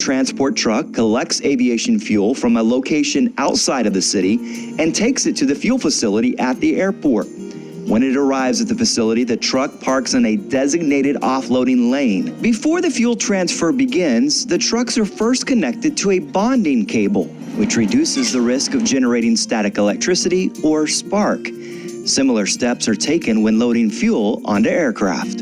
Transport truck collects aviation fuel from a location outside of the city and takes it to the fuel facility at the airport. When it arrives at the facility, the truck parks in a designated offloading lane. Before the fuel transfer begins, the trucks are first connected to a bonding cable, which reduces the risk of generating static electricity or spark. Similar steps are taken when loading fuel onto aircraft.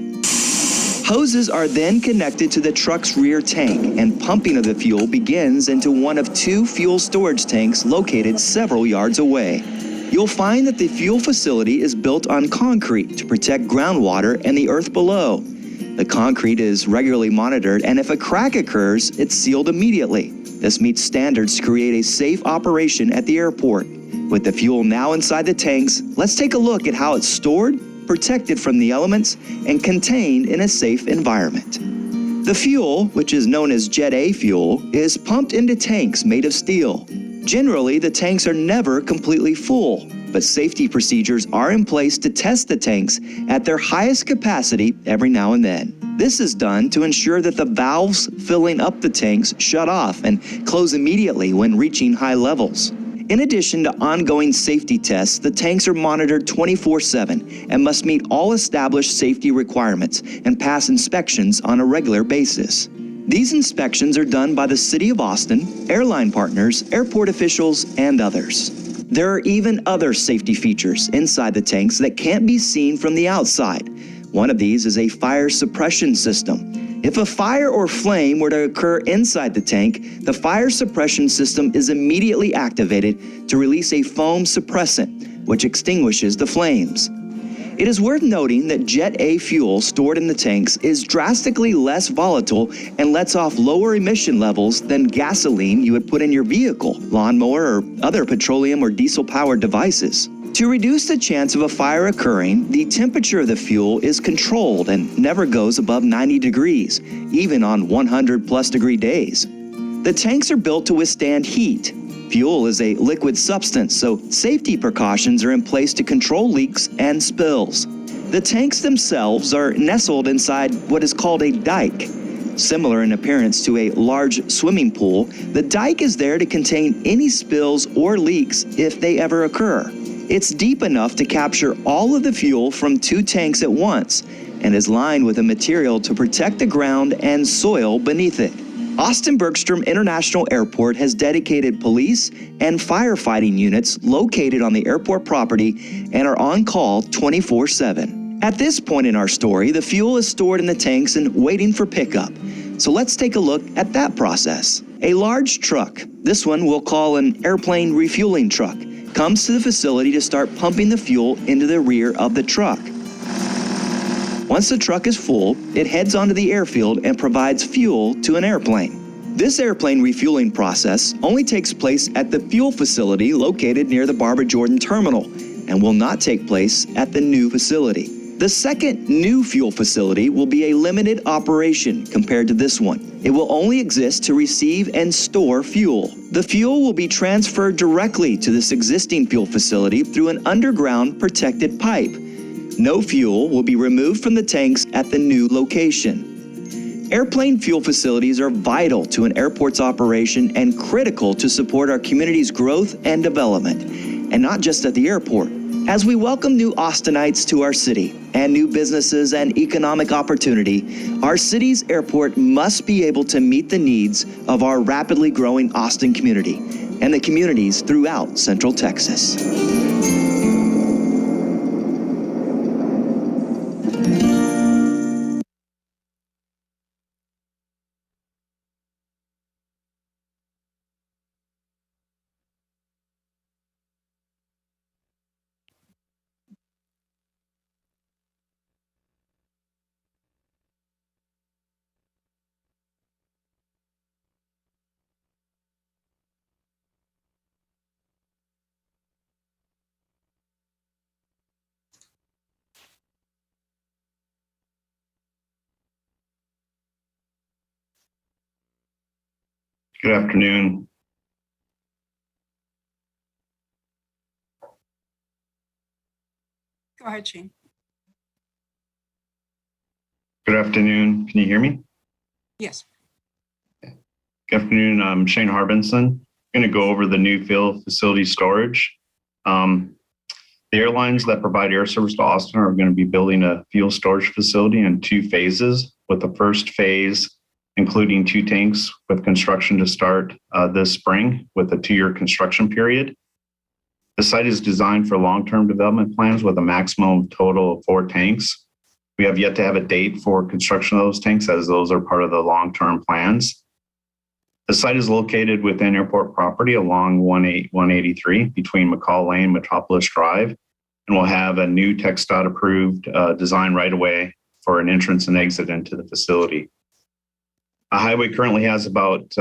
Hoses are then connected to the truck's rear tank, and pumping of the fuel begins into one of two fuel storage tanks located several yards away. You'll find that the fuel facility is built on concrete to protect groundwater and the earth below. The concrete is regularly monitored, and if a crack occurs, it's sealed immediately. This meets standards to create a safe operation at the airport. With the fuel now inside the tanks, let's take a look at how it's stored, protected from the elements, and contained in a safe environment. The fuel, which is known as Jet A fuel, is pumped into tanks made of steel. Generally, the tanks are never completely full, but safety procedures are in place to test the tanks at their highest capacity every now and then. This is done to ensure that the valves filling up the tanks shut off and close immediately when reaching high levels. In addition to ongoing safety tests, the tanks are monitored 24/7 and must meet all established safety requirements and pass inspections on a regular basis. These inspections are done by the City of Austin, airline partners, airport officials, and others. There are even other safety features inside the tanks that can't be seen from the outside. One of these is a fire suppression system. If a fire or flame were to occur inside the tank, the fire suppression system is immediately activated to release a foam suppressant, which extinguishes the flames. It is worth noting that Jet A fuel stored in the tanks is drastically less volatile and lets off lower emission levels than gasoline you would put in your vehicle, lawnmower, or other petroleum or diesel-powered devices. To reduce the chance of a fire occurring, the temperature of the fuel is controlled and never goes above 90 degrees, even on 100+ degree days. The tanks are built to withstand heat. Fuel is a liquid substance, so safety precautions are in place to control leaks and spills. The tanks themselves are nestled inside what is called a dike. Similar in appearance to a large swimming pool, the dike is there to contain any spills or leaks if they ever occur. It's deep enough to capture all of the fuel from two tanks at once and is lined with a material to protect the ground and soil beneath it. Austin Bergstrom International Airport has dedicated police and firefighting units located on the airport property and are on call 24/7. At this point in our story, the fuel is stored in the tanks and waiting for pickup. So let's take a look at that process. A large truck, this one we'll call an airplane refueling truck, comes to the facility to start pumping the fuel into the rear of the truck. Once the truck is full, it heads onto the airfield and provides fuel to an airplane. This airplane refueling process only takes place at the fuel facility located near the Barbara Jordan Terminal and will not take place at the new facility. The second new fuel facility will be a limited operation compared to this one. It will only exist to receive and store fuel. The fuel will be transferred directly to this existing fuel facility through an underground protected pipe. No fuel will be removed from the tanks at the new location. Airplane fuel facilities are vital to an airport's operation and critical to support our community's growth and development, and not just at the airport. As we welcome new Austinites to our city and new businesses and economic opportunity, our city's airport must be able to meet the needs of our rapidly growing Austin community and the communities throughout Central Texas. Good afternoon. Go ahead, Shane. Good afternoon. Can you hear me? Yes. Good afternoon. I'm Shane Harbinson. I'm going to go over the new fuel facility storage. The airlines that provide air service to Austin are going to be building a fuel storage facility in 2 phases, with the first phase including 2 tanks with construction to start this spring with a 2-year construction period. The site is designed for long-term development plans with a maximum total of 4 tanks. We have yet to have a date for construction of those tanks, as those are part of the long-term plans. The site is located within airport property along 183 between McCall Lane and Metropolis Drive, and will have a new TxDOT approved design right away for an entrance and exit into the facility. A highway currently has about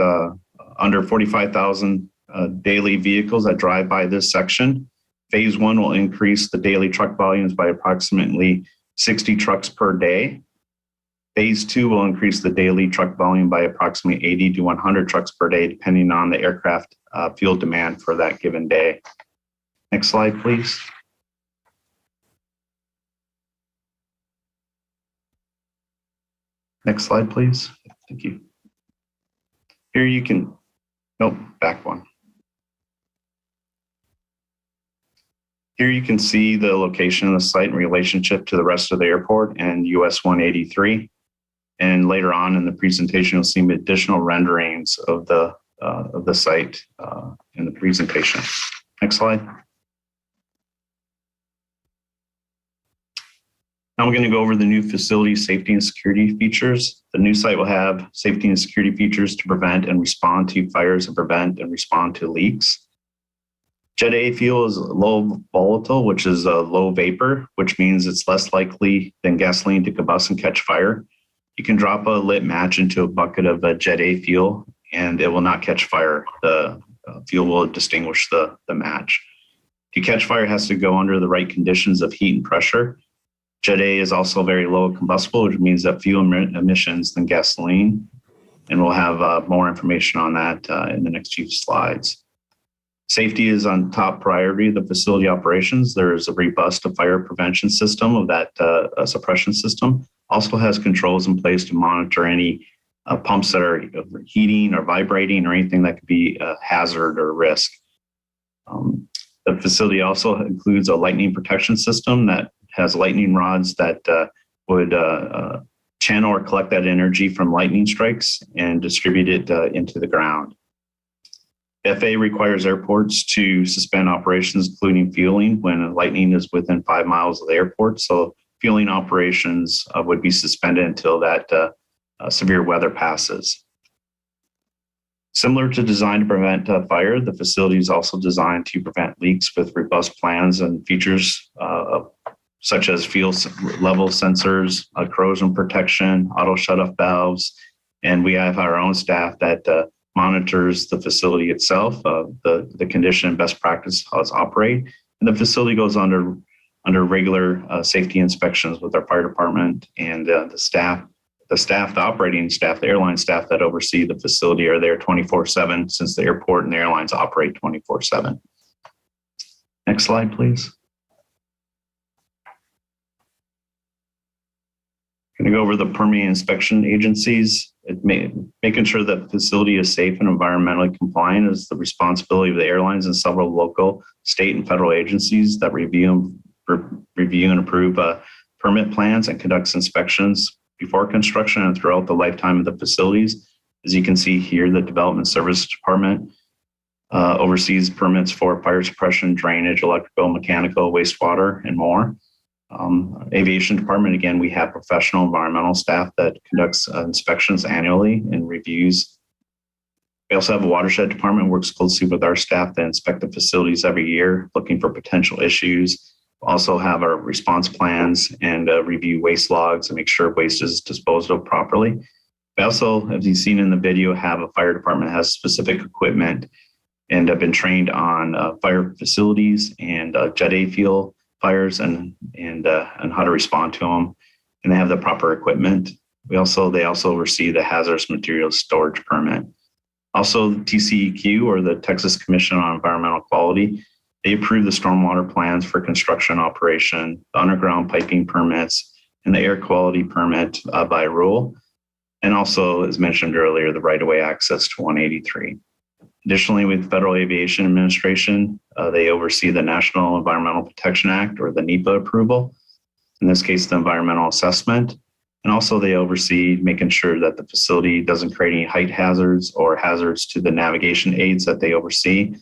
under 45,000 daily vehicles that drive by this section. Phase 1 will increase the daily truck volumes by approximately 60 trucks per day. Phase 2 will increase the daily truck volume by approximately 80 to 100 trucks per day, depending on the aircraft fuel demand for that given day. Next slide, please. Next slide, please. Thank you. Here you can, nope, back one. Here you can see the location of the site in relationship to the rest of the airport and US 183. And later on in the presentation, you'll see additional renderings of the site in the presentation. Next slide. Now we're going to go over the new facility safety and security features. The new site will have safety and security features to prevent and respond to fires and prevent and respond to leaks. Jet A fuel is low volatile, which is a low vapor, which means it's less likely than gasoline to combust and catch fire. You can drop a lit match into a bucket of Jet A fuel and it will not catch fire. The fuel will distinguish the match. To catch fire, it has to go under the right conditions of heat and pressure. Jet A is also very low combustible, which means that fewer emissions than gasoline. And we'll have more information on that in the next few slides. Safety is on top priority of the facility operations. There's a robust fire prevention system of that suppression system. Also has controls in place to monitor any pumps that are heating or vibrating or anything that could be a hazard or risk. The facility also includes a lightning protection system that has lightning rods that would channel or collect that energy from lightning strikes and distribute it into the ground. FAA requires airports to suspend operations, including fueling, when lightning is within 5 miles of the airport. So fueling operations would be suspended until that severe weather passes. Similar to design to prevent fire, the facility is also designed to prevent leaks with robust plans and features such as fuel level sensors, corrosion protection, auto shut-off valves, and we have our own staff that monitors the facility itself, the condition and best practice how it's operate. And the facility goes under regular safety inspections with our fire department and the operating staff, the airline staff that oversee the facility are there 24/7 since the airport and the airlines operate 24/7. Next slide, please. Going to go over the permitting inspection agencies. Making sure that the facility is safe and environmentally compliant is the responsibility of the airlines and several local, state, and federal agencies that review and approve permit plans and conducts inspections before construction and throughout the lifetime of the facilities. As you can see here, the Development Services Department oversees permits for fire suppression, drainage, electrical, mechanical, wastewater, and more. Aviation Department, again, we have professional environmental staff that conducts inspections annually and reviews. We also have a watershed department, works closely with our staff to inspect the facilities every year, looking for potential issues. We also have our response plans and review waste logs and make sure waste is disposed of properly. We also, as you've seen in the video, have a fire department that has specific equipment and have been trained on fire facilities and Jet A fuel fires and how to respond to them, and they have the proper equipment. They also oversee the hazardous materials storage permit. Also, the TCEQ, or the Texas Commission on Environmental Quality, they approve the stormwater plans for construction operation, the underground piping permits, and the air quality permit by rule. and also, as mentioned earlier, the right-of-way access to 183. Additionally, with Federal Aviation Administration, they oversee the National Environmental Protection Act, or the NEPA approval, in this case, the environmental assessment. And also they oversee making sure that the facility doesn't create any height hazards or hazards to the navigation aids that they oversee,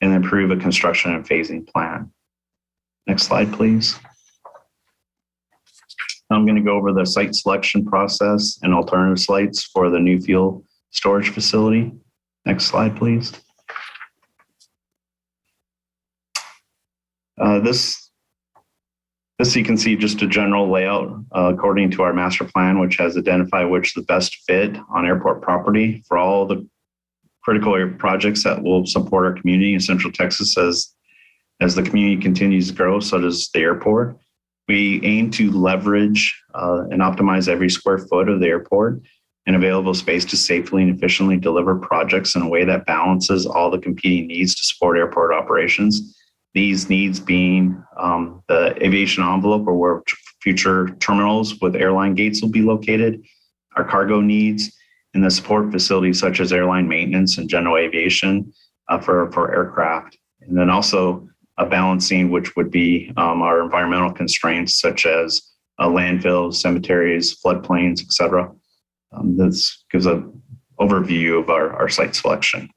and approve a construction and phasing plan. Next slide, please. I'm going to go over the site selection process and alternative sites for the new fuel storage facility. Next slide, please. This you can see just a general layout according to our master plan, which has identified which is the best fit on airport property for all the critical projects that will support our community in Central Texas. As the community continues to grow, so does the airport. We aim to leverage and optimize every square foot of the airport and available space to safely and efficiently deliver projects in a way that balances all the competing needs to support airport operations. These needs being the aviation envelope, or where future terminals with airline gates will be located, our cargo needs, and the support facilities such as airline maintenance and general aviation for aircraft. And then also a balancing, which would be our environmental constraints such as landfills, cemeteries, floodplains, et cetera. This gives an overview of our site selection.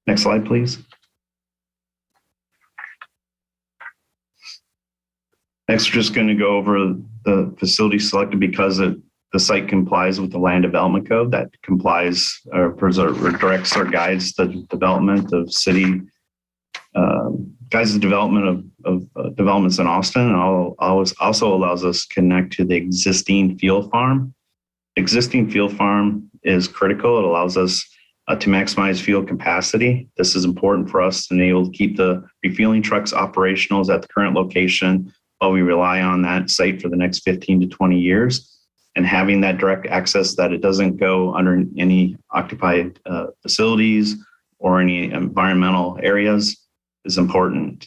Next slide, please. Next, we're just going to go over the facility selected because the site complies with the Land Development Code that complies or directs or guides the development of city, guides the development of developments in Austin, and also allows us to connect to the existing fuel farm. Existing fuel farm is critical. It allows us to maximize fuel capacity. This is important for us to enable to keep the refueling trucks operational at the current location while we rely on that site for the next 15 to 20 years. And having that direct access, that it doesn't go under any occupied facilities or any environmental areas, is important.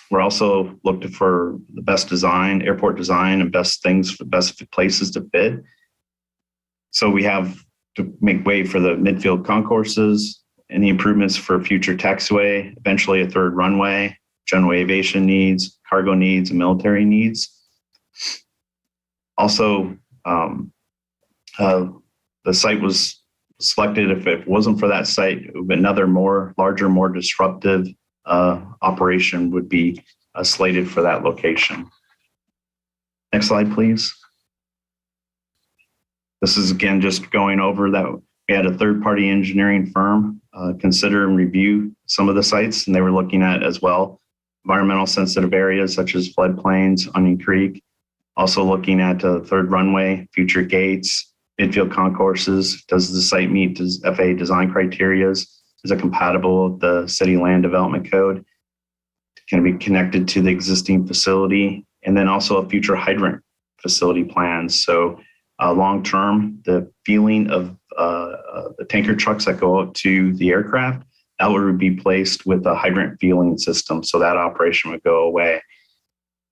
We're also looking for the best design, airport design, and best things for best places to fit. So we have to make way for the midfield concourses, any improvements for future taxiway, eventually a third runway, general aviation needs, cargo needs, and military needs. Also, the site was selected. If it wasn't for that site, another larger, more disruptive operation would be slated for that location. Next slide, please. This is again just going over that we had a third-party engineering firm consider and review some of the sites, and they were looking at as well environmental sensitive areas such as floodplains, Onion Creek. Also looking at a third runway, future gates, midfield concourses. Does the site meet FAA design criteria? Is it compatible with the City Land Development Code? Can it be connected to the existing facility? And then also a future hydrant facility plans. So long-term, the fueling of the tanker trucks that go out to the aircraft, that would be placed with a hydrant fueling system. So that operation would go away.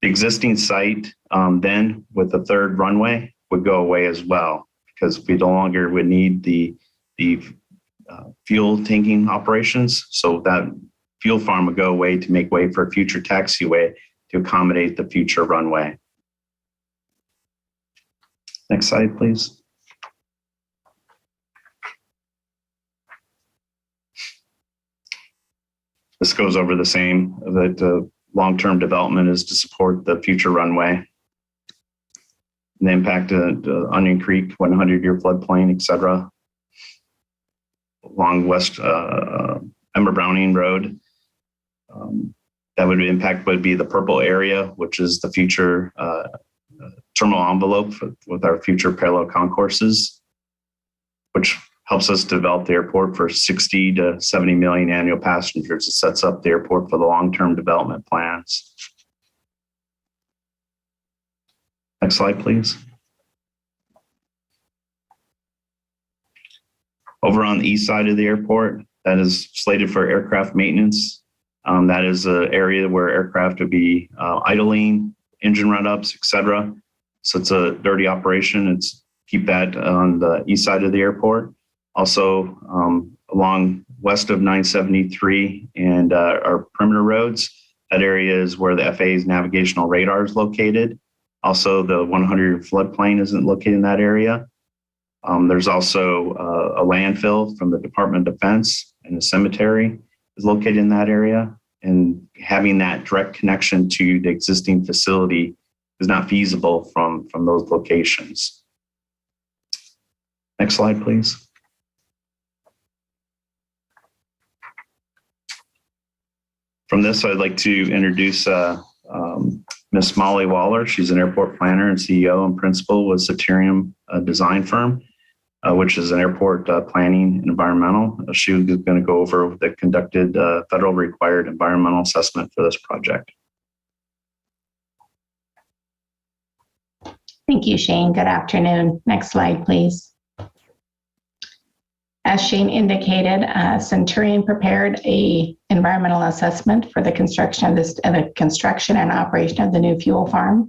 The existing site then with the third runway would go away as well, because we no longer would need the fuel tanking operations. So that fuel farm would go away to make way for a future taxiway to accommodate the future runway. Next slide, please. This goes over the same, that the long-term development is to support the future runway, the impact of Onion Creek, 100-year floodplain, et cetera. Along West Emma Browning Road, that would impact would be the purple area, which is the future terminal envelope with our future parallel concourses, which helps us develop the airport for 60 to 70 million annual passengers. It sets up the airport for the long-term development plans. Next slide, please. Over on the east side of the airport, that is slated for aircraft maintenance. That is an area where aircraft would be idling, engine run-ups, et cetera. So it's a dirty operation. It's keep that on the east side of the airport. Also, along west of 973 and our perimeter roads, that area is where the FAA's navigational radar is located. Also, the 100-year floodplain isn't located in that area. There's also a landfill from the Department of Defense, and the cemetery is located in that area. And having that direct connection to the existing facility is not feasible from those locations. Next slide, please. From this, I'd like to introduce Miss Molly Waller. She's an airport planner and CEO and principal with Saterium Design Firm, which is an airport planning and environmental. She was going to go over the conducted federal required environmental assessment for this project. Thank you, Shane. Good afternoon. Next slide, please. As Shane indicated, Centurion prepared an environmental assessment for the construction and operation of the new fuel farm.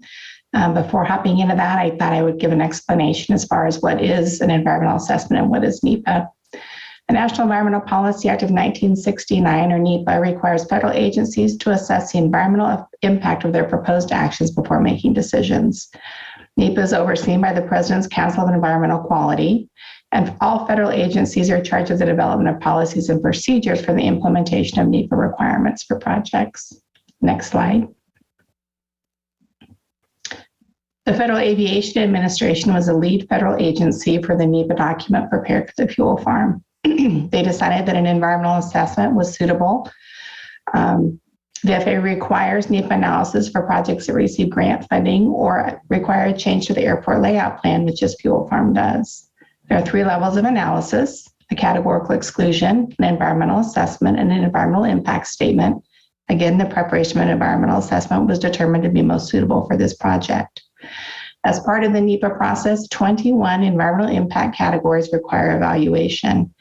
Before hopping into that, I thought I would give an explanation as far as what is an environmental assessment and what is NEPA. The National Environmental Policy Act of 1969, or NEPA, requires federal agencies to assess the environmental impact of their proposed actions before making decisions. NEPA is overseen by the President's Council of Environmental Quality, and all federal agencies are charged with the development of policies and procedures for the implementation of NEPA requirements for projects. Next slide. The Federal Aviation Administration was the lead federal agency for the NEPA document prepared for the fuel farm. They decided that an environmental assessment was suitable. The FAA requires NEPA analysis for projects that receive grant funding or require a change to the airport layout plan, which this fuel farm does. There are 3 levels of analysis: a categorical exclusion, an environmental assessment, and an environmental impact statement. Again, the preparation of an environmental assessment was determined to be most suitable for this project. As part of the NEPA process, 21 environmental impact categories require evaluation.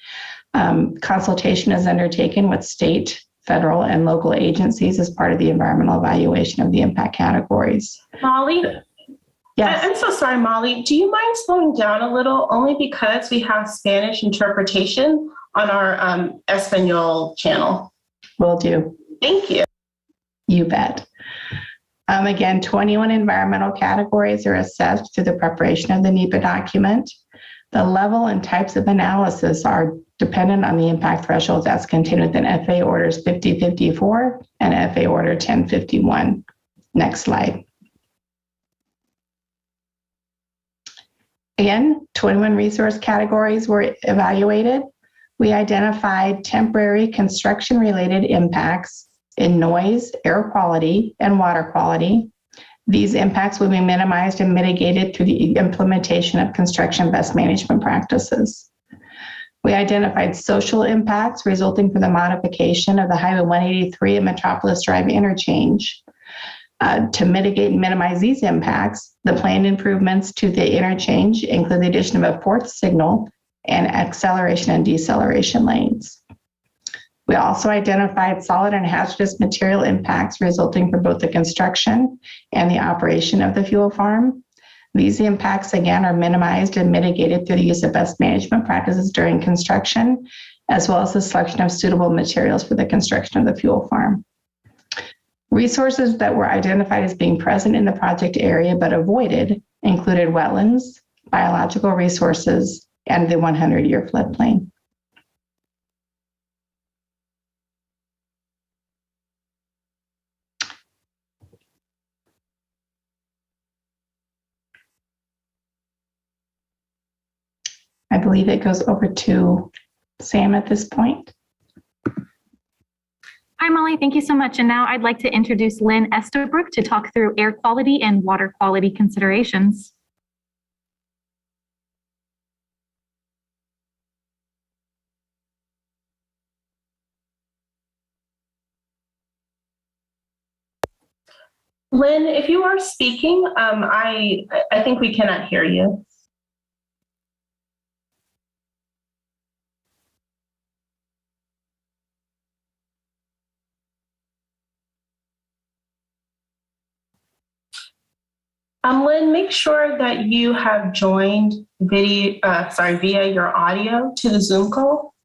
Consultation is undertaken with state, federal, and local agencies as part of the environmental evaluation of the impact categories. Molly? Yes. I'm so sorry, Molly. Do you mind slowing down a little? Only because we have Spanish interpretation on our Espanol channel. Will do. Thank you. You bet. Again, 21 environmental categories are assessed through the preparation of the NEPA document. The level and types of analysis are dependent on the impact thresholds as contained within FAA Orders 5054 and FAA Order 1051. Next slide. Again, 21 resource categories were evaluated. We identified temporary construction-related impacts in noise, air quality, and water quality. These impacts will be minimized and mitigated through the implementation of construction best management practices. We identified social impacts resulting from the modification of the Highway 183 and Metropolis Drive interchange. To mitigate and minimize these impacts, the planned improvements to the interchange include the addition of a 4th signal and acceleration and deceleration lanes. We also identified solid and hazardous material impacts resulting from both the construction and the operation of the fuel farm. These impacts, again, are minimized and mitigated through the use of best management practices during construction, as well as the selection of suitable materials for the construction of the fuel farm. Resources that were identified as being present in the project area but avoided included wetlands, biological resources, and the 100-year floodplain. I believe it goes over to Sam at this point. Hi, Molly. Thank you so much. And now I'd like to introduce Lynn Estabrook to talk through air quality and water quality considerations. Lynn, if you are speaking, I think we cannot hear you. Lynn, make sure that you have joined via your audio to the Zoom call.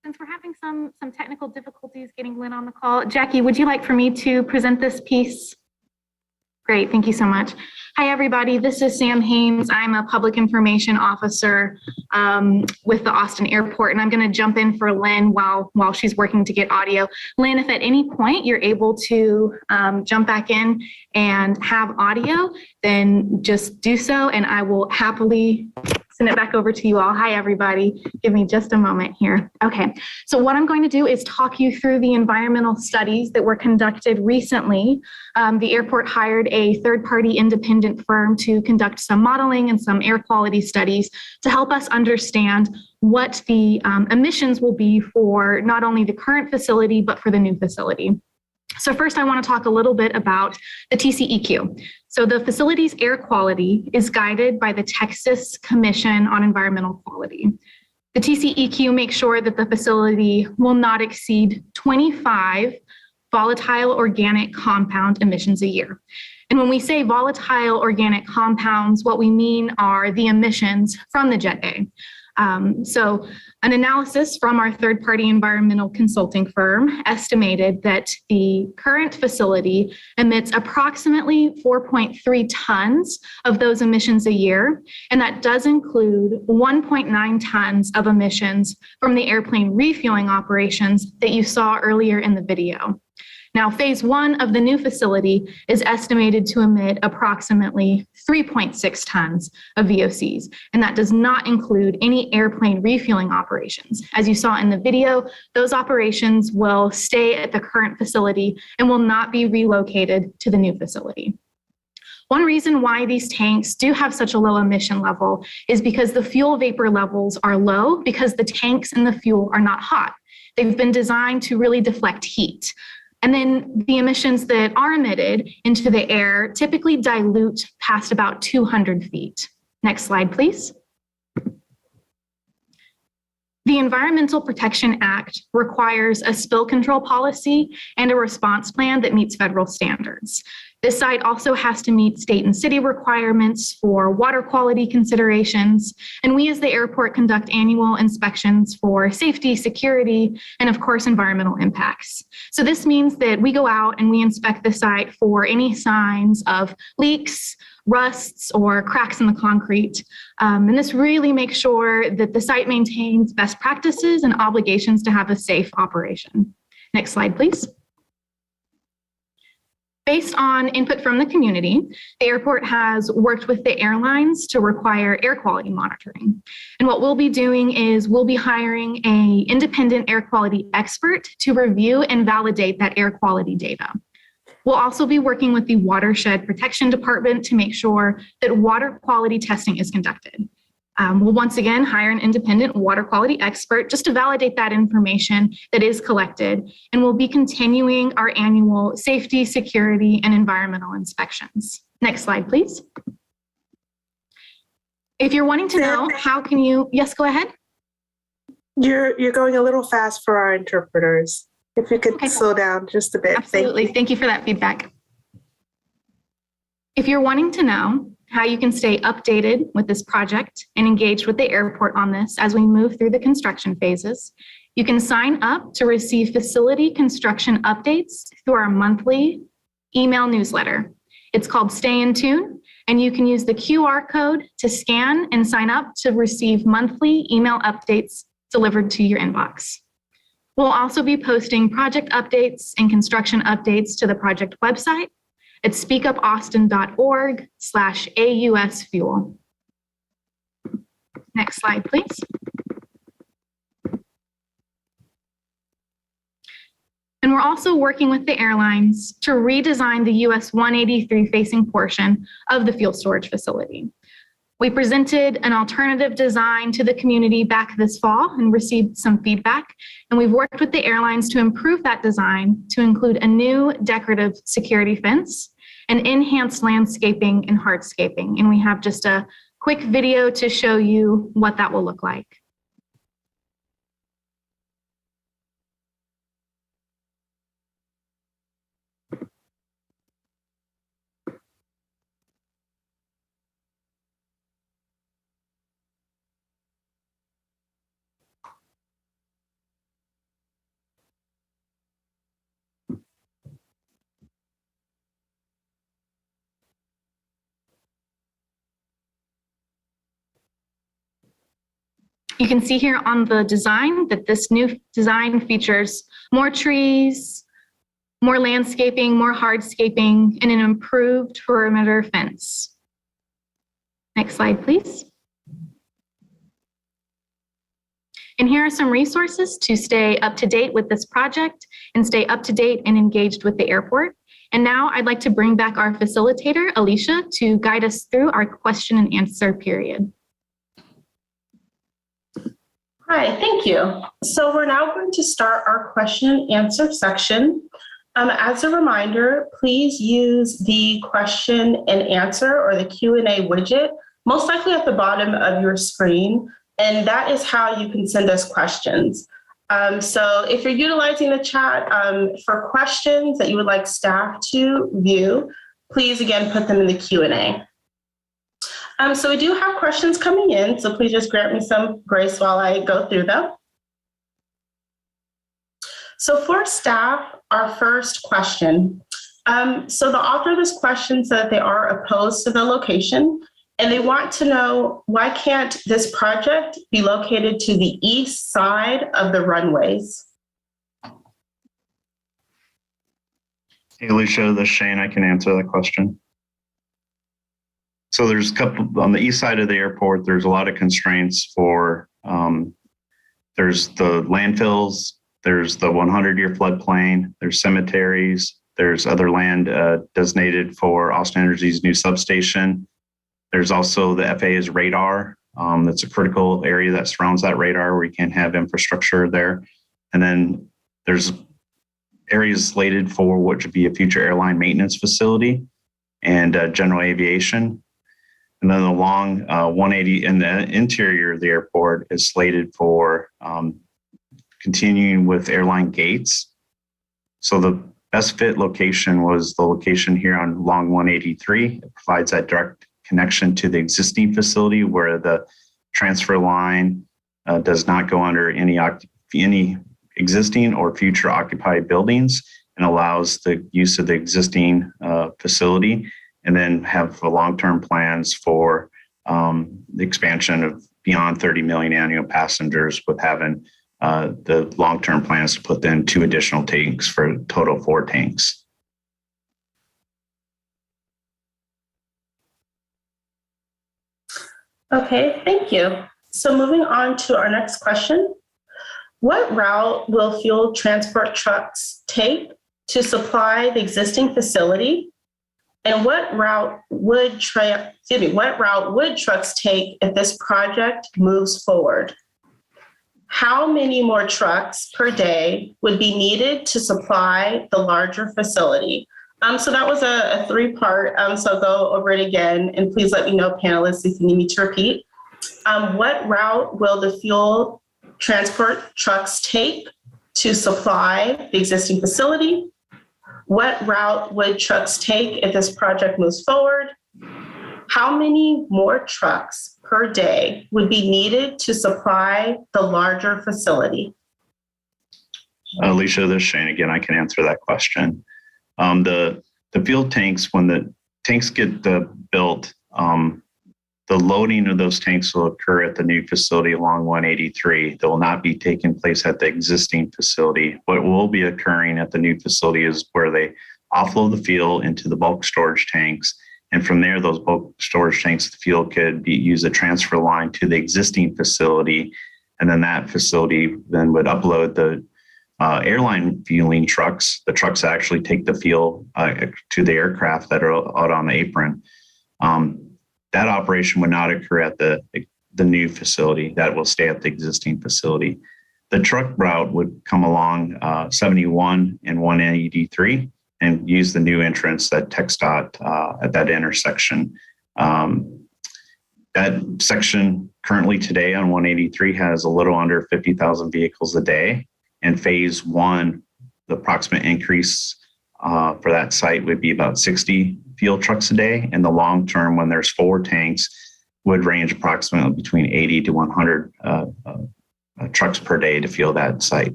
Since we're having some technical difficulties getting Lynn on the call, Jackie, would you like for me to present this piece? Great, thank you so much. Hi, everybody. This is Sam Haynes. I'm a public information officer with the Austin Airport, and I'm going to jump in for Lynn while she's working to get audio. Lynn, if at any point you're able to jump back in and have audio, then just do so, and I will happily send it back over to you all. Hi, everybody. Give me just a moment here. Okay, so what I'm going to do is talk you through the environmental studies that were conducted recently. The airport hired a third-party independent firm to conduct some modeling and some air quality studies to help us understand what the emissions will be for not only the current facility, but for the new facility. So first, I want to talk a little bit about the TCEQ. So the facility's air quality is guided by the Texas Commission on Environmental Quality. The TCEQ makes sure that the facility will not exceed 25 volatile organic compound emissions a year. And when we say volatile organic compounds, what we mean are the emissions from the Jet A. So an analysis from our third-party environmental consulting firm estimated that the current facility emits approximately 4.3 tons of those emissions a year, and that does include 1.9 tons of emissions from the airplane refueling operations that you saw earlier in the video. Now, phase one of the new facility is estimated to emit approximately 3.6 tons of VOCs, and that does not include any airplane refueling operations. As you saw in the video, those operations will stay at the current facility and will not be relocated to the new facility. One reason why these tanks do have such a low emission level is because the fuel vapor levels are low because the tanks and the fuel are not hot. They've been designed to really deflect heat. And then the emissions that are emitted into the air typically dilute past about 200 feet. Next slide, please. The Environmental Protection Act requires a spill control policy and a response plan that meets federal standards. This site also has to meet state and city requirements for water quality considerations, and we as the airport conduct annual inspections for safety, security, and of course, environmental impacts. So this means that we go out and we inspect the site for any signs of leaks, rusts, or cracks in the concrete. And this really makes sure that the site maintains best practices and obligations to have a safe operation. Next slide, please. Based on input from the community, the airport has worked with the airlines to require air quality monitoring. And what we'll be doing is we'll be hiring an independent air quality expert to review and validate that air quality data. We'll also be working with the Watershed Protection Department to make sure that water quality testing is conducted. We'll once again hire an independent water quality expert just to validate that information that is collected, and we'll be continuing our annual safety, security, and environmental inspections. Next slide, please. If you're wanting to know how can you, yes, go ahead. You're going a little fast for our interpreters. If you could slow down just a bit. Absolutely. Thank you for that feedback. If you're wanting to know how you can stay updated with this project and engaged with the airport on this as we move through the construction phases, you can sign up to receive facility construction updates through our monthly email newsletter. It's called Stay in Tune, and you can use the QR code to scan and sign up to receive monthly email updates delivered to your inbox. We'll also be posting project updates and construction updates to the project website at speakupaustin.org/AUSfuel. Next slide, please. And we're also working with the airlines to redesign the US 183 facing portion of the fuel storage facility. We presented an alternative design to the community back this fall and received some feedback, and we've worked with the airlines to improve that design to include a new decorative security fence and enhanced landscaping and hardscaping. And we have just a quick video to show you what that will look like. You can see here on the design that this new design features more trees, more landscaping, more hardscaping, and an improved perimeter fence. Next slide, please. And here are some resources to stay up to date with this project and stay up to date and engaged with the airport. And now I'd like to bring back our facilitator, Alicia, to guide us through our question and answer period. Hi, thank you. So we're now going to start our question and answer section. As a reminder, please use the question and answer or the Q&A widget, most likely at the bottom of your screen. And that is how you can send us questions. So if you're utilizing the chat for questions that you would like staff to view, please again, put them in the Q&A. So we do have questions coming in, so please just grant me some grace while I go through them. So for staff, our first question. So the author of this question said that they are opposed to the location, and they want to know, why can't this project be located to the east side of the runways? Hey, Alicia, this is Shane. I can answer that question. So there's a couple on the east side of the airport. There's a lot of constraints for, there's the landfills, there's the 100-year floodplain, there's cemeteries, there's other land designated for Austin Energy's new substation. There's also the FAA's radar. That's a critical area that surrounds that radar where you can't have infrastructure there. And then there's areas slated for what should be a future airline maintenance facility and general aviation. And then along 180 in the interior of the airport is slated for continuing with airline gates. So the best fit location was the location here on Long 183. It provides that direct connection to the existing facility where the transfer line does not go under any existing or future occupied buildings and allows the use of the existing facility, and then have long-term plans for the expansion of beyond 30 million annual passengers, with having the long-term plans to put in 2 additional tanks for a total of 4 tanks. Okay, thank you. So moving on to our next question. What route will fuel transport trucks take to supply the existing facility? And what route would trucks take if this project moves forward? How many more trucks per day would be needed to supply the larger facility? So that was a 3-part, so I'll go over it again, and please let me know, panelists, if you need me to repeat. What route will the fuel transport trucks take to supply the existing facility? What route would trucks take if this project moves forward? How many more trucks per day would be needed to supply the larger facility? Alicia, this is Shane again. I can answer that question. The fuel tanks, when the tanks get built, the loading of those tanks will occur at the new facility along 183. They will not be taking place at the existing facility. What will be occurring at the new facility is where they offload the fuel into the bulk storage tanks. And from there, those bulk storage tanks, the fuel could be used a transfer line to the existing facility. And then that facility then would upload the airline fueling trucks. The trucks actually take the fuel to the aircraft that are out on the apron. That operation would not occur at the new facility. That will stay at the existing facility. The truck route would come along 71 and 183. and use the new entrance at TxDOT at that intersection. That section currently today on 183 has a little under 50,000 vehicles a day. And phase one, the approximate increase for that site would be about 60 fuel trucks a day. And the long term, when there's 4 tanks, would range approximately between 80 to 100 trucks per day to fuel that site.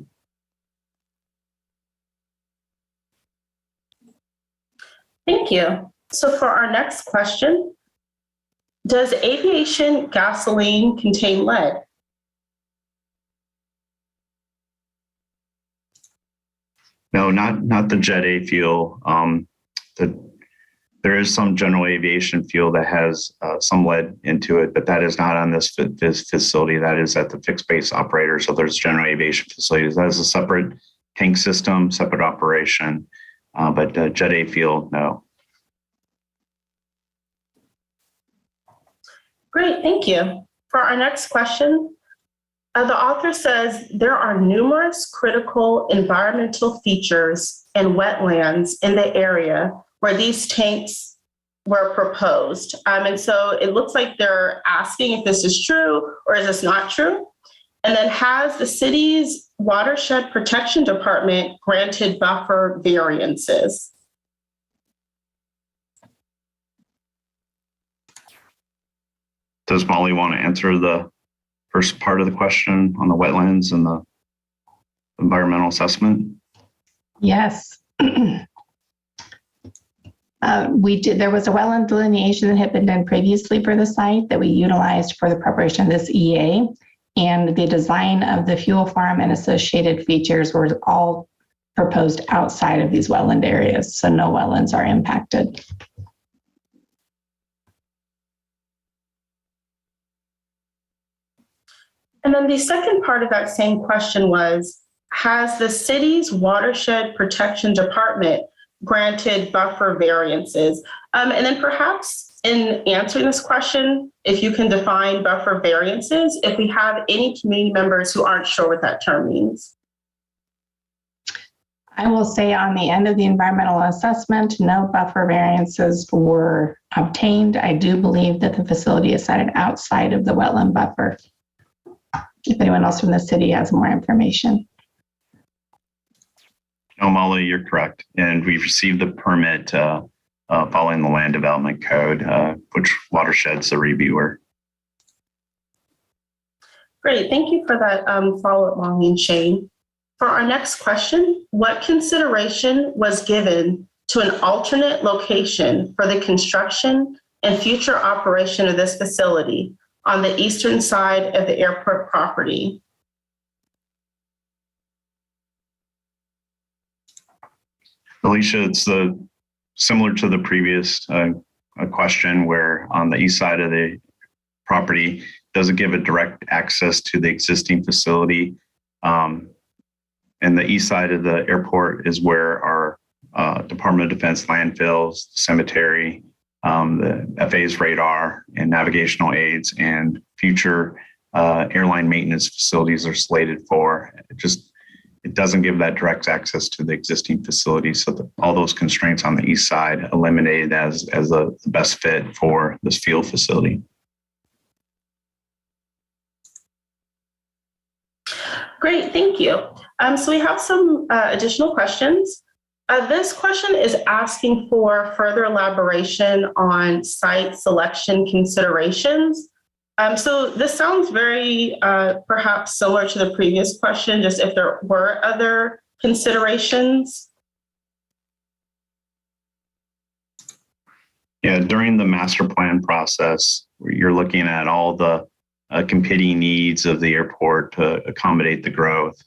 Thank you. So for our next question, does aviation gasoline contain lead? No, not the Jet A fuel. There is some general aviation fuel that has some lead into it, but that is not on this facility. That is at the fixed base operator. So there's general aviation facilities. That is a separate tank system, separate operation. But Jet A fuel, no. Great, thank you. For our next question, the author says there are numerous critical environmental features and wetlands in the area where these tanks were proposed. And so it looks like they're asking if this is true or is this not true? And then has the city's watershed protection department granted buffer variances? Does Molly want to answer the first part of the question on the wetlands and the environmental assessment? Yes. We did. There was a wetland delineation that had been done previously for the site that we utilized for the preparation of this EA, and the design of the fuel farm and associated features were all proposed outside of these wetland areas, so no wetlands are impacted. And then the second part of that same question was, has the city's watershed protection department granted buffer variances? And then perhaps in answering this question, if you can define buffer variances, if we have any community members who aren't sure what that term means. I will say on the end of the environmental assessment, no buffer variances were obtained. I do believe that the facility is sited outside of the wetland buffer. If anyone else from the city has more information. No, Molly, you're correct. And we've received the permit following the land development code, which watershed's the reviewer. Great, thank you for that follow-up, Molly and Shane. For our next question, what consideration was given to an alternate location for the construction and future operation of this facility on the eastern side of the airport property? Alicia, it's similar to the previous question where on the east side of the property doesn't give a direct access to the existing facility. And the east side of the airport is where our Department of Defense landfills, cemetery, the FAA's radar and navigational aids and future airline maintenance facilities are slated for. It doesn't give that direct access to the existing facility. So all those constraints on the east side eliminated as the best fit for this field facility. Great, thank you. So we have some additional questions. This question is asking for further elaboration on site selection considerations. So this sounds very perhaps similar to the previous question, just if there were other considerations. Yeah, during the master plan process, you're looking at all the competing needs of the airport to accommodate the growth.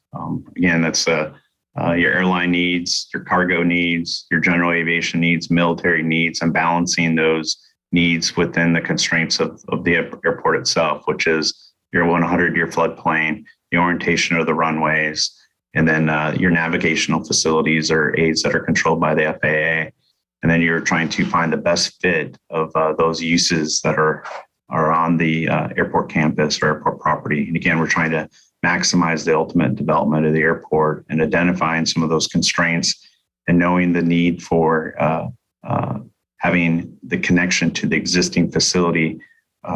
Again, that's your airline needs, your cargo needs, your general aviation needs, military needs, and balancing those needs within the constraints of the airport itself, which is your 100-year floodplain, the orientation of the runways, and then your navigational facilities or aids that are controlled by the FAA. And then you're trying to find the best fit of those uses that are on the airport campus or airport property. And again, we're trying to maximize the ultimate development of the airport and identifying some of those constraints and knowing the need for having the connection to the existing facility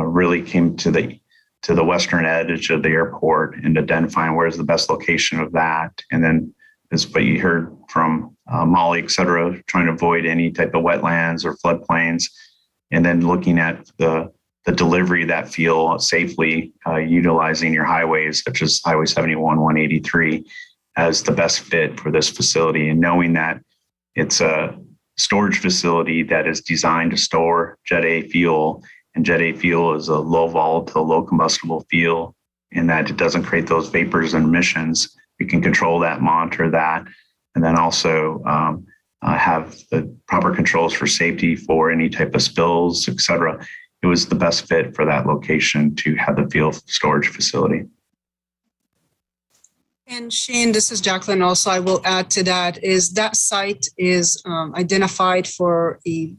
really came to the western edge of the airport and identifying where's the best location of that. And then is what you heard from Molly, et cetera, trying to avoid any type of wetlands or floodplains. And then looking at the delivery of that fuel safely, utilizing your highways, such as Highway 71, 183, as the best fit for this facility. And knowing that it's a storage facility that is designed to store Jet A fuel, and Jet A fuel is a low volatile, low combustible fuel, in that it doesn't create those vapors and emissions. We can control that, monitor that, and then also have the proper controls for safety for any type of spills, et cetera. It was the best fit for that location to have the fuel storage facility. And Shane, this is Jacqueline. Also, I will add to that is that site is identified for a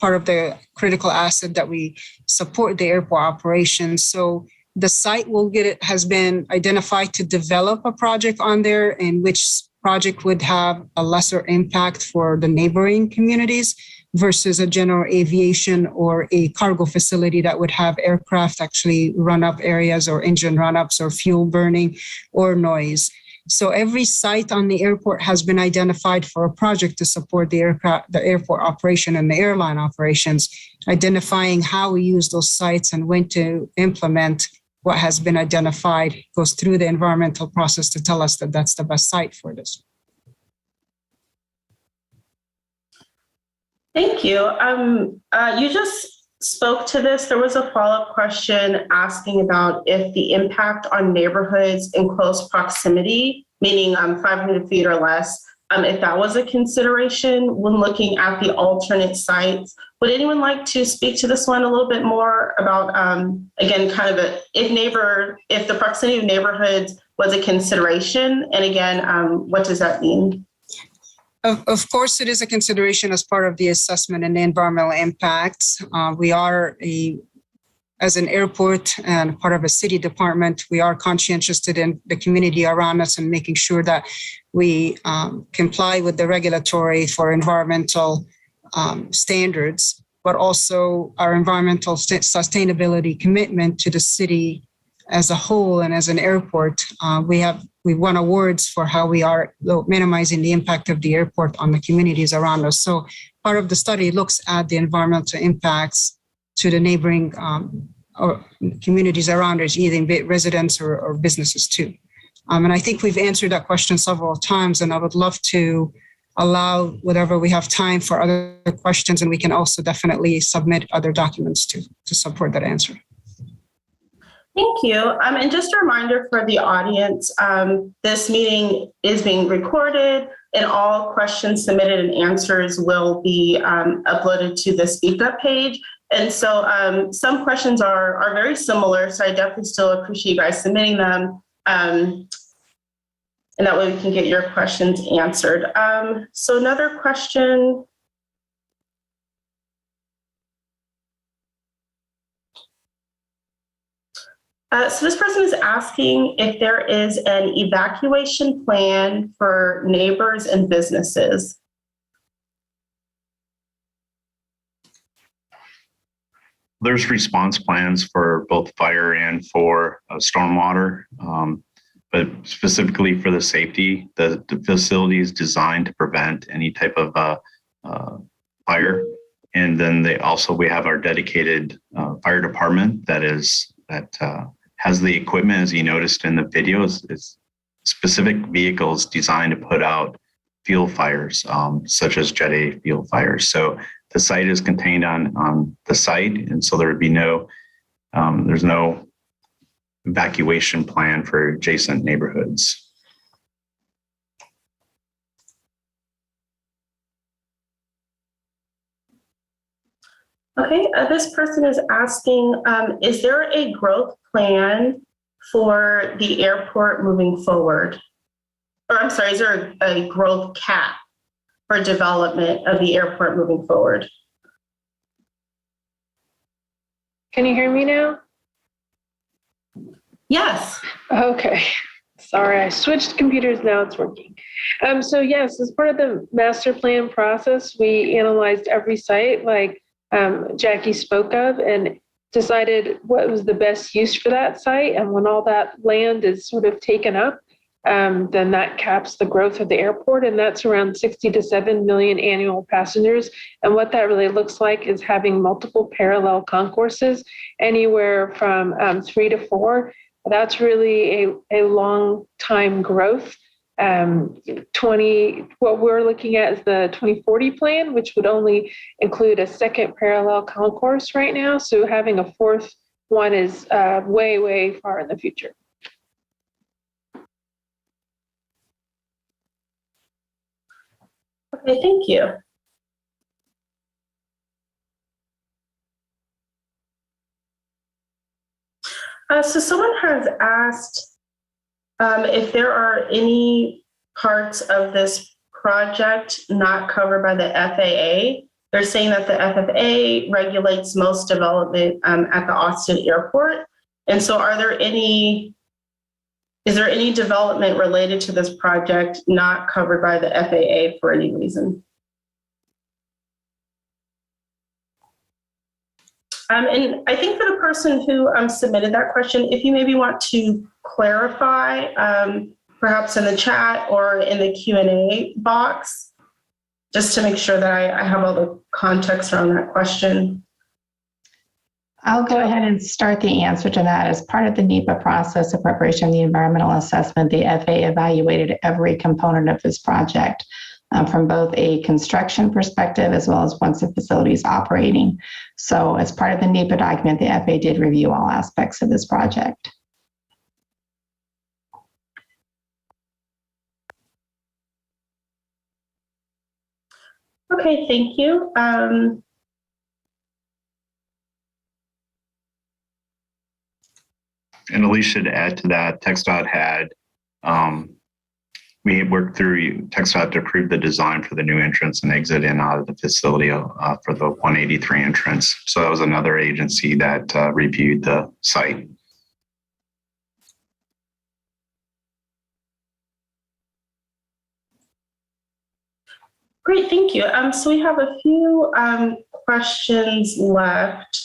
part of the critical asset that we support the airport operations. So the site has been identified to develop a project on there, in which project would have a lesser impact for the neighboring communities versus a general aviation or a cargo facility that would have aircraft actually run up areas or engine run ups or fuel burning or noise. So every site on the airport has been identified for a project to support the airport operation and the airline operations, identifying how we use those sites and when to implement what has been identified, goes through the environmental process to tell us that that's the best site for this. Thank you. You just spoke to this. There was a follow-up question asking about if the impact on neighborhoods in close proximity, meaning 500 feet or less, if that was a consideration when looking at the alternate sites. Would anyone like to speak to this one a little bit more about, again, kind of if the proximity of neighborhoods was a consideration? And again, what does that mean? Of course, it is a consideration as part of the assessment and the environmental impacts. We are as an airport and part of a city department, we are conscientious in the community around us and making sure that we comply with the regulatory for environmental standards, but also our environmental sustainability commitment to the city as a whole. And as an airport, we won awards for how we are minimizing the impact of the airport on the communities around us. So part of the study looks at the environmental impacts to the neighboring or communities around us, either residents or businesses too. And I think we've answered that question several times, and I would love to allow whatever we have time for other questions, and we can also definitely submit other documents to support that answer. Thank you. And just a reminder for the audience, this meeting is being recorded and all questions submitted and answers will be uploaded to the Speak Up page. And so some questions are very similar, so I definitely still appreciate you guys submitting them. And that way we can get your questions answered. So another question. So this person is asking if there is an evacuation plan for neighbors and businesses. There's response plans for both fire and for stormwater, but specifically for the safety, the facility is designed to prevent any type of fire. And then we have our dedicated fire department that has the equipment, as you noticed in the videos. It's specific vehicles designed to put out fuel fires, such as Jet A fuel fires. So the site is contained on the site, and so there would be there's no evacuation plan for adjacent neighborhoods. Okay, this person is asking, is there a growth plan for the airport moving forward? Or I'm sorry, is there a growth cap for development of the airport moving forward? Can you hear me now? Yes. Okay. Sorry, I switched computers. Now it's working. So yes, as part of the master plan process, we analyzed every site like Jackie spoke of and decided what was the best use for that site. And when all that land is sort of taken up, then that caps the growth of the airport. And that's around 60 to 7 million annual passengers. And what that really looks like is having multiple parallel concourses, anywhere from 3 to 4. That's really a long time growth. What we're looking at is the 2040 plan, which would only include a second parallel concourse right now. So having a fourth one is way, way far in the future. Okay, thank you. So someone has asked if there are any parts of this project not covered by the FAA. They're saying that the FAA regulates most development at the Austin airport. And so is there any development related to this project not covered by the FAA for any reason? And I think for the person who submitted that question, if you maybe want to clarify, perhaps in the chat or in the Q&A box, just to make sure that I have all the context around that question. I'll go ahead and start the answer to that. As part of the NEPA process of preparation of the environmental assessment, the FAA evaluated every component of this project from both a construction perspective as well as once the facility is operating. So as part of the NEPA document, the FAA did review all aspects of this project. Okay, thank you. And Alicia, to add to that, TxDOT had, we had worked through TxDOT to approve the design for the new entrance and exit in out of the facility for the 183 entrance. So that was another agency that reviewed the site. Great, thank you. So we have a few questions left.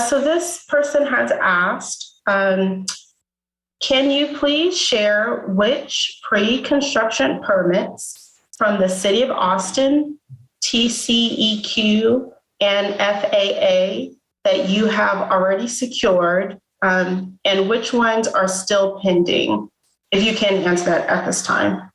So this person has asked, can you please share which pre-construction permits from the City of Austin, TCEQ, and FAA that you have already secured, and which ones are still pending? If you can answer that at this time.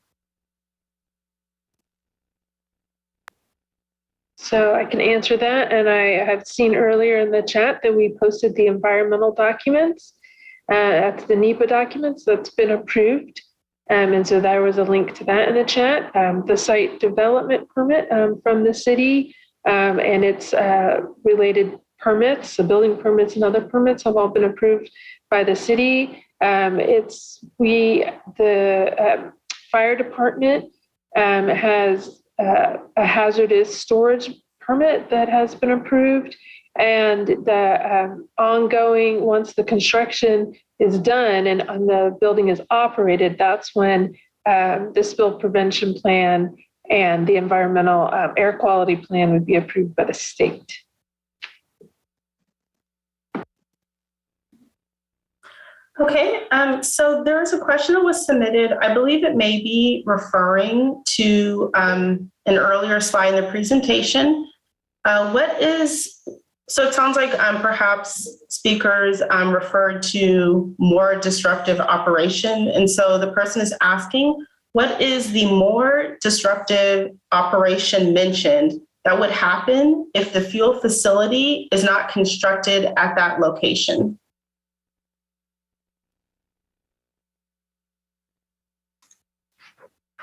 So I can answer that. And I have seen earlier in the chat that we posted the environmental documents. That's the NEPA documents that's been approved. And so there was a link to that in the chat. The site development permit from the city and its related permits, the building permits and other permits have all been approved by the city. The fire department has a hazardous storage permit that has been approved, and the ongoing, once the construction is done and the building is operated, that's when the spill prevention plan and the environmental air quality plan would be approved by the state. Okay, so there was a question that was submitted. I believe it may be referring to an earlier slide in the presentation. So it sounds like perhaps speakers referred to more disruptive operation. And so the person is asking, what is the more disruptive operation mentioned that would happen if the fuel facility is not constructed at that location?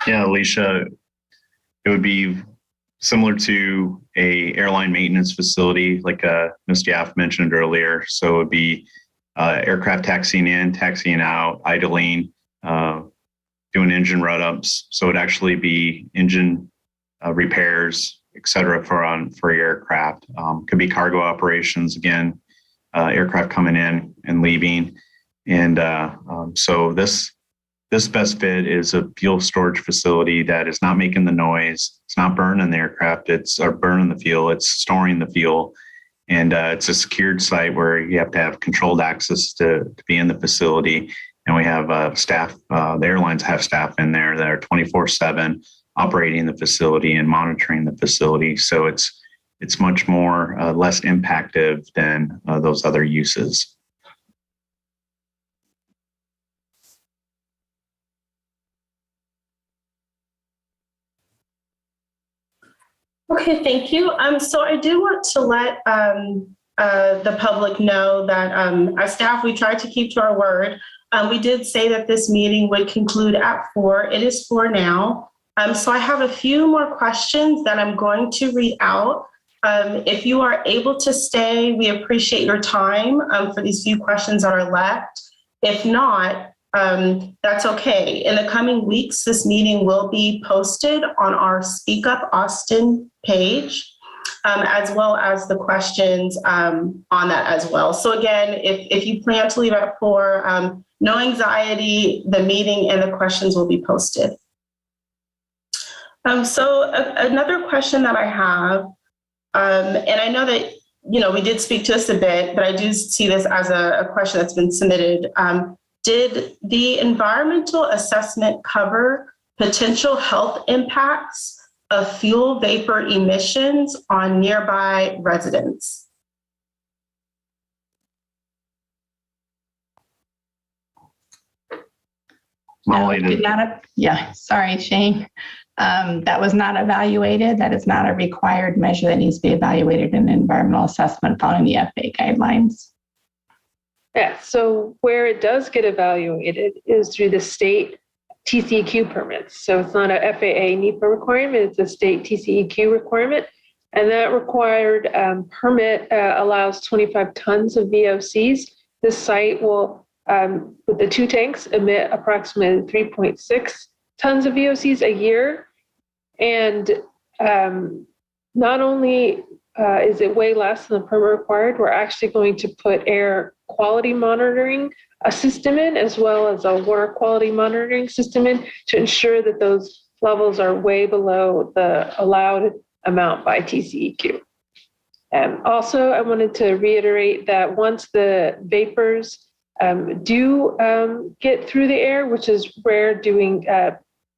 Yeah, Alicia, it would be similar to a airline maintenance facility, like Ms. Gaff mentioned earlier. So it would be aircraft taxiing in, taxiing out, idling, doing engine run-ups. So it'd actually be engine repairs, et cetera, for your aircraft. Could be cargo operations again. aircraft coming in and leaving. And so this best fit is a fuel storage facility that is not making the noise. It's not burning the aircraft. Or burning the fuel. It's storing the fuel. And it's a secured site where you have to have controlled access to be in the facility. And we have staff, the airlines have staff in there that are 24/7 operating the facility and monitoring the facility. So it's much more less impactive than those other uses. Okay, thank you. So I do want to let the public know that as staff, we tried to keep to our word. We did say that this meeting would conclude at 4. It is 4 now. So I have a few more questions that I'm going to read out. If you are able to stay, we appreciate your time for these few questions that are left. If not, that's okay. In the coming weeks, this meeting will be posted on our Speak Up Austin page, as well as the questions on that as well. So again, if you plan to leave at 4, no anxiety, the meeting and the questions will be posted. Another question that I have, and I know that, we did speak to this a bit, but I do see this as a question that's been submitted. Did the environmental assessment cover potential health impacts of fuel vapor emissions on nearby residents? Molly, sorry, Shane. That was not evaluated. That is not a required measure that needs to be evaluated in an environmental assessment following the FAA guidelines. Yeah, so where it does get evaluated is through the state TCEQ permits. So it's not a FAA NEPA requirement, it's a state TCEQ requirement. And that required permit allows 25 tons of VOCs. This site will, with the 2 tanks, emit approximately 3.6 tons of VOCs a year. And not only is it way less than the permit required, we're actually going to put air quality monitoring system in, as well as a water quality monitoring system in, to ensure that those levels are way below the allowed amount by TCEQ. Also, I wanted to reiterate that once the vapors do get through the air, which is rare doing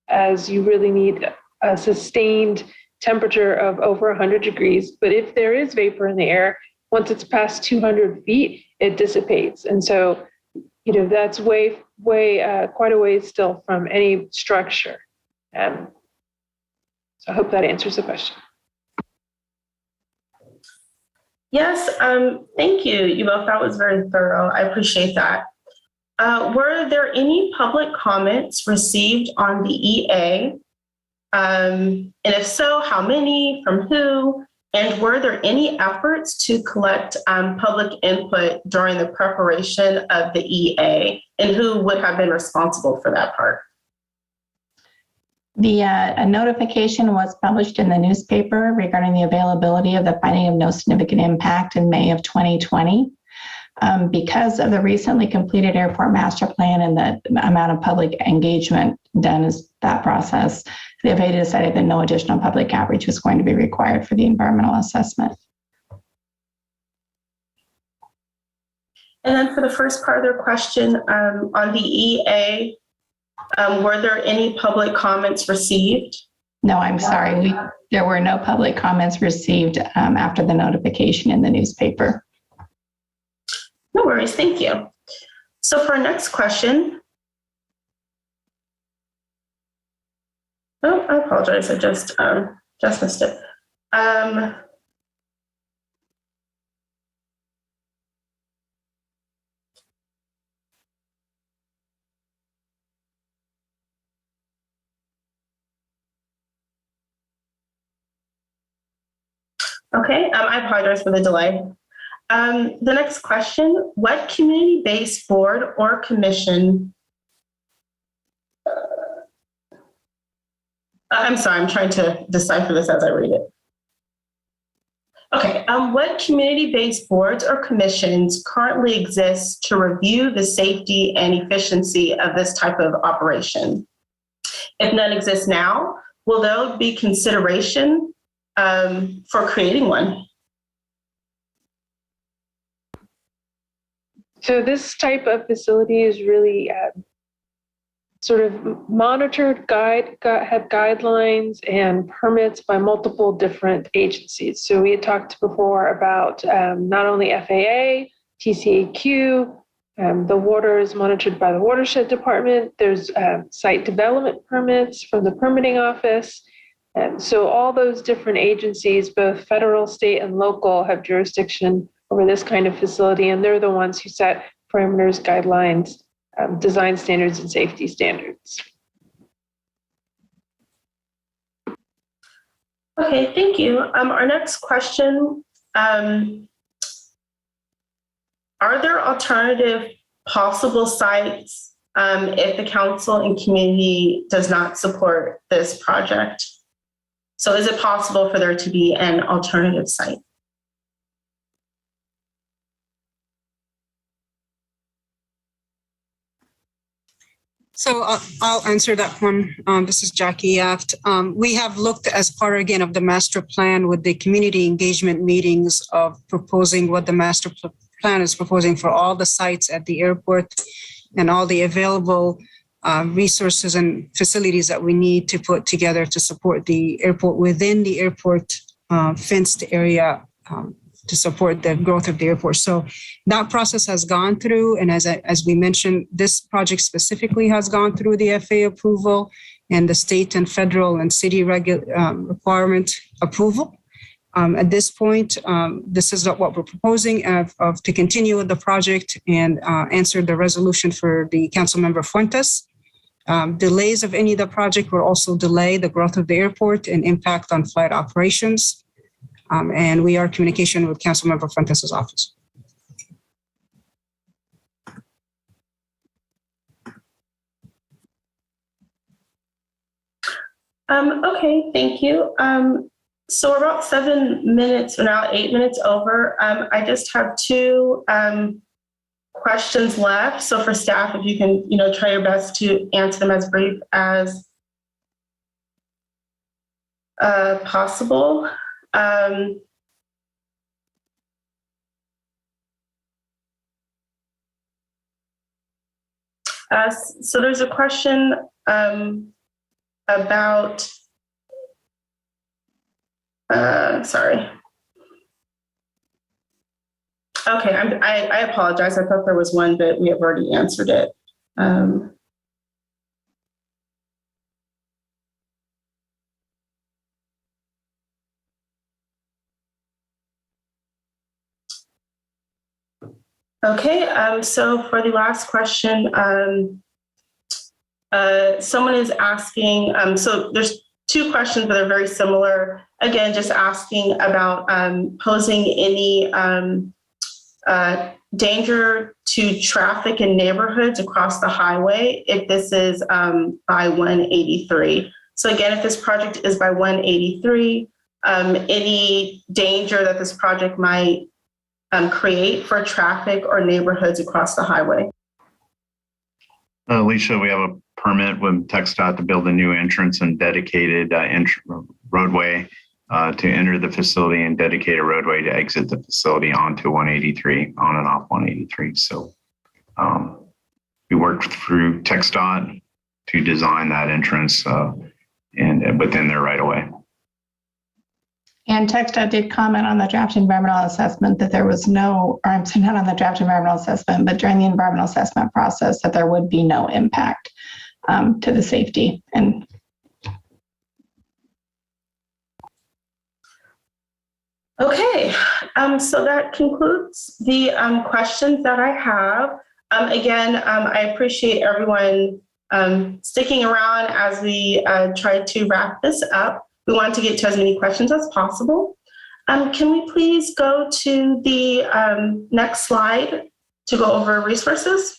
as you really need a sustained temperature of over 100 degrees. But if there is vapor in the air, once it's past 200 feet, it dissipates. And so, that's way, quite a ways still from any structure. So I hope that answers the question. Yes, thank you. You both, that was very thorough. I appreciate that. Were there any public comments received on the EA? And if so, how many, from who? And were there any efforts to collect public input during the preparation of the EA? And who would have been responsible for that part? A notification was published in the newspaper regarding the availability of the finding of no significant impact in May of 2020. Because of the recently completed airport master plan and the amount of public engagement done as that process, the FAA decided that no additional public outreach was going to be required for the environmental assessment. And then for the first part of their question, on the EA, were there any public comments received? No, I'm sorry. There were no public comments received after the notification in the newspaper. No worries, thank you. So for our next question, I apologize, I just missed it. Okay, I apologize for the delay. The next question, what community-based board or commission, I'm sorry, I'm trying to decipher this as I read it. Okay, what community-based boards or commissions currently exist to review the safety and efficiency of this type of operation? If none exists now, will there be consideration for creating one? So this type of facility is really sort of monitored, have guidelines and permits by multiple different agencies. So we had talked before about not only FAA, TCAQ, the water is monitored by the watershed department. There's site development permits from the permitting office. And so all those different agencies, both federal, state, and local, have jurisdiction over this kind of facility, and they're the ones who set parameters, guidelines, design standards, and safety standards. Okay, thank you. Our next question, are there alternative possible sites if the council and community does not support this project? So is it possible for there to be an alternative site? So I'll answer that one. This is Jackie Aft. We have looked as part, again, of the master plan with the community engagement meetings of proposing what the master plan is proposing for all the sites at the airport and all the available resources and facilities that we need to put together to support the airport within the airport fenced area to support the growth of the airport. So that process has gone through. And as we mentioned, this project specifically has gone through the FAA approval and the state and federal and city requirement approval. At this point, this is what we're proposing to continue with the project and answer the resolution for the council member Fuentes. Delays of any of the project will also delay the growth of the airport and impact on flight operations. And we are in communication with Councilmember Fuentes' office. Okay, thank you. So we're about 7 minutes, or now 8 minutes over. I just have two questions left. So for staff, if you can, try your best to answer them as brief as possible. So there's a question about, sorry. Okay, I apologize. I thought there was one, but we have already answered it. Okay, so for the last question, someone is asking, so there's two questions that are very similar. Again, just asking about posing any danger to traffic in neighborhoods across the highway if this is by 183. So again, if this project is by 183, any danger that this project might create for traffic or neighborhoods across the highway? Alicia, we have a permit with TxDOT to build a new entrance and dedicated roadway to enter the facility and dedicate a roadway to exit the facility onto 183, on and off 183. So we worked through TxDOT to design that entrance and within their right of way. And TxDOT did comment on the draft environmental assessment that there was no, or I'm saying not on the draft environmental assessment, but during the environmental assessment process that there would be no impact to the safety. And okay, so that concludes the questions that I have. Again, I appreciate everyone sticking around as we try to wrap this up. We want to get to as many questions as possible. Can we please go to the next slide to go over resources?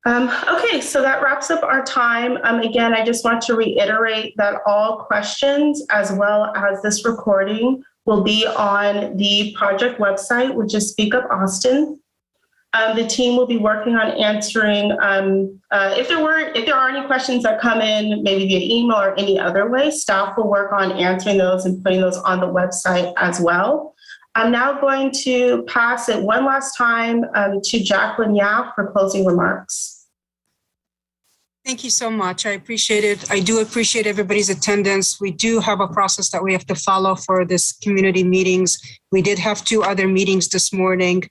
Okay, so that wraps up our time. Again, I just want to reiterate that all questions as well as this recording will be on the project website, which is Speak Up Austin. The team will be working on answering if there are any questions that come in, maybe via email or any other way, staff will work on answering those and putting those on the website as well. I'm now going to pass it one last time to Jacqueline Yap for closing remarks. Thank you so much. I appreciate it. I do appreciate everybody's attendance. We do have a process that we have to follow for this community meetings. We did have 2 other meetings this morning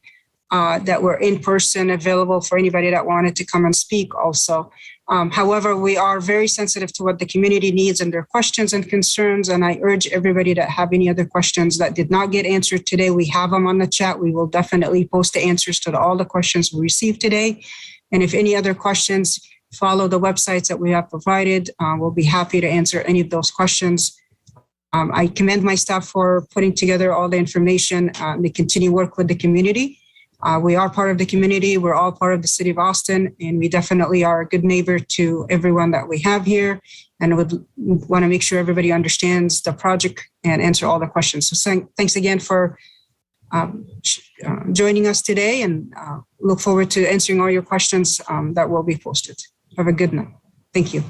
that were in person, available for anybody that wanted to come and speak also. However, we are very sensitive to what the community needs and their questions and concerns. And I urge everybody that have any other questions that did not get answered today, we have them on the chat. We will definitely post the answers to all the questions we received today. And if any other questions, follow the websites that we have provided. We'll be happy to answer any of those questions. I commend my staff for putting together all the information. They continue work with the community. We are part of the community. We're all part of the city of Austin, and we definitely are a good neighbor to everyone that we have here, and would want to make sure everybody understands the project and answer all the questions. So thanks again for joining us today, and look forward to answering all your questions that will be posted. Have a good night. Thank you.